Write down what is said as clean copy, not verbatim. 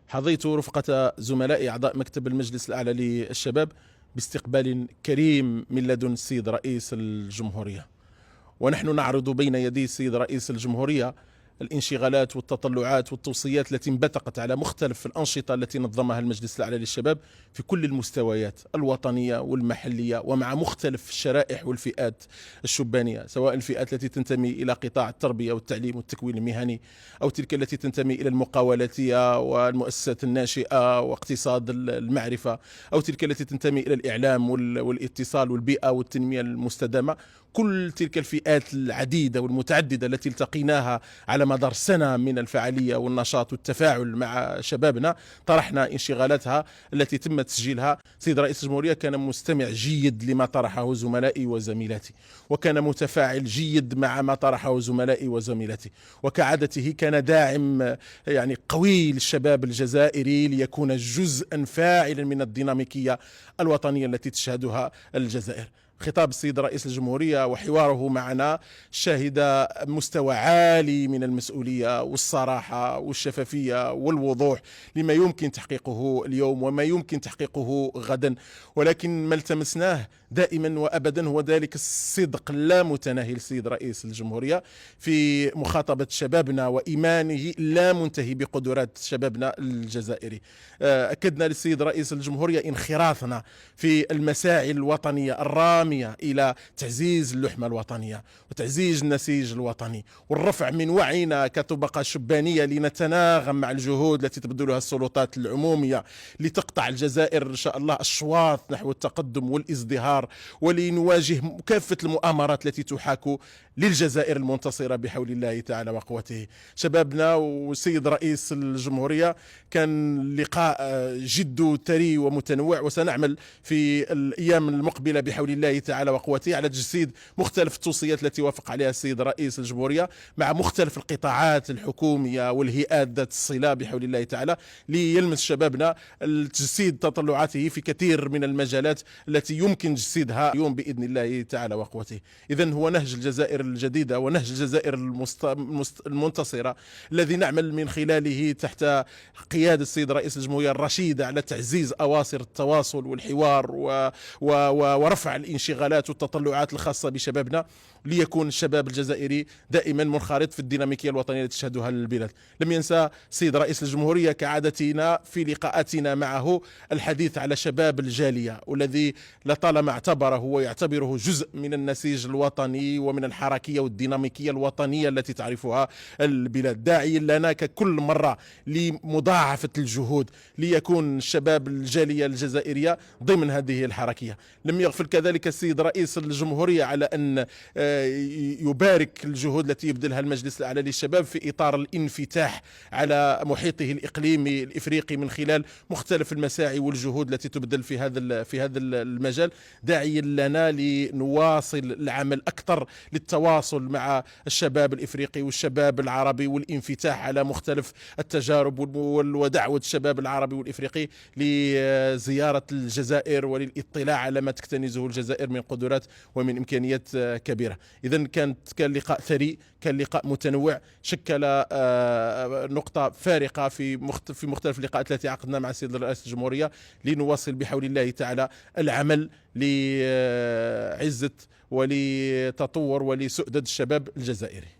حظيت رفقة زملائي أعضاء مكتب المجلس الأعلى للشباب باستقبال كريم من لدن السيد رئيس الجمهورية، ونحن نعرض بين يدي السيد رئيس الجمهورية الانشغالات والتطلعات والتوصيات التي انبثقت على مختلف الأنشطة التي نظمها المجلس الأعلى للشباب في كل المستويات الوطنية والمحلية ومع مختلف الشرائح والفئات الشبانية، سواء الفئات التي تنتمي إلى قطاع التربية والتعليم والتكوين المهني، أو تلك التي تنتمي إلى المقاولاتية والمؤسسات الناشئة واقتصاد المعرفة، أو تلك التي تنتمي إلى الإعلام والاتصال والبيئة والتنمية المستدامة. كل تلك الفئات العديدة والمتعددة التي التقيناها على مدار سنة من الفعالية والنشاط والتفاعل مع شبابنا، طرحنا انشغالاتها التي تم تسجيلها. سيد رئيس الجمهورية كان مستمع جيد لما طرحه زملائي وزميلاتي، وكان متفاعل جيد مع ما طرحه زملائي وزميلاتي، وكعادته كان داعم قوي للشباب الجزائري ليكون جزءا فاعلا من الديناميكية الوطنية التي تشهدها الجزائر. خطاب السيد رئيس الجمهورية وحواره معنا شهد مستوى عالي من المسؤولية والصراحة والشفافية والوضوح لما يمكن تحقيقه اليوم وما يمكن تحقيقه غدا، ولكن ما التمسناه دائما وأبدا هو ذلك الصدق اللامتناهي للسيد رئيس الجمهورية في مخاطبة شبابنا وإيمانه لا منتهي بقدرات شبابنا الجزائري. أكدنا للسيد رئيس الجمهورية انخراطنا في المساعي الوطنية الرامية إلى تعزيز اللحمة الوطنية وتعزيز النسيج الوطني والرفع من وعينا كطبقة شبانية لنتناغم مع الجهود التي تبذلها السلطات العمومية لتقطع الجزائر إن شاء الله الأشواط نحو التقدم والازدهار، ولنواجه كافة المؤامرات التي تحاك للجزائر المنتصرة بحول الله تعالى وقوته. شبابنا والسيد رئيس الجمهورية كان لقاء جد ثري ومتنوع، وسنعمل في الأيام المقبلة بحول الله تعالى وقوته على تجسيد مختلف التوصيات التي وافق عليها السيد رئيس الجمهورية مع مختلف القطاعات الحكومية والهيئات ذات الصلة بحول الله تعالى، ليلمس شبابنا تجسيد تطلعاته في كثير من المجالات التي يمكن تجسيدها اليوم بإذن الله تعالى وقوته. إذن هو نهج الجزائر الجديدة ونهج الجزائر المنتصرة الذي نعمل من خلاله تحت قيادة السيد رئيس الجمهورية الرشيدة على تعزيز أواصر التواصل والحوار ورفع الانشغالات والتطلعات الخاصة بشبابنا، ليكون الشباب الجزائري دائما منخرط في الديناميكية الوطنية التي تشهدها البلاد. لم ينسى السيد رئيس الجمهورية كعادتنا في لقاءاتنا معه الحديث على شباب الجالية، والذي لطالما اعتبره ويعتبره جزء من النسيج الوطني ومن الحركية والديناميكية الوطنية التي تعرفها البلاد، داعي لنا ككل مرة لمضاعفة الجهود ليكون الشباب الجالية الجزائرية ضمن هذه الحركية. لم يغفل كذلك السيد رئيس الجمهورية على أن يبارك الجهود التي يبذلها المجلس الأعلى للشباب في إطار الانفتاح على محيطه الإقليمي الإفريقي من خلال مختلف المساعي والجهود التي تبذل في هذا المجال، داعي لنا لنواصل العمل أكثر للتواصل مع الشباب الإفريقي والشباب العربي والانفتاح على مختلف التجارب ودعوة الشباب العربي والإفريقي لزيارة الجزائر وللاطلاع على ما تكتنزه الجزائر من قدرات ومن إمكانيات كبيرة. إذن كان لقاء ثري، كان لقاء متنوع، شكل نقطة فارقة في مختلف اللقاءات التي عقدنا مع السيد رئيس الجمهورية لنواصل بحول الله تعالى العمل لعزة ولتطور ولسؤدد الشباب الجزائري.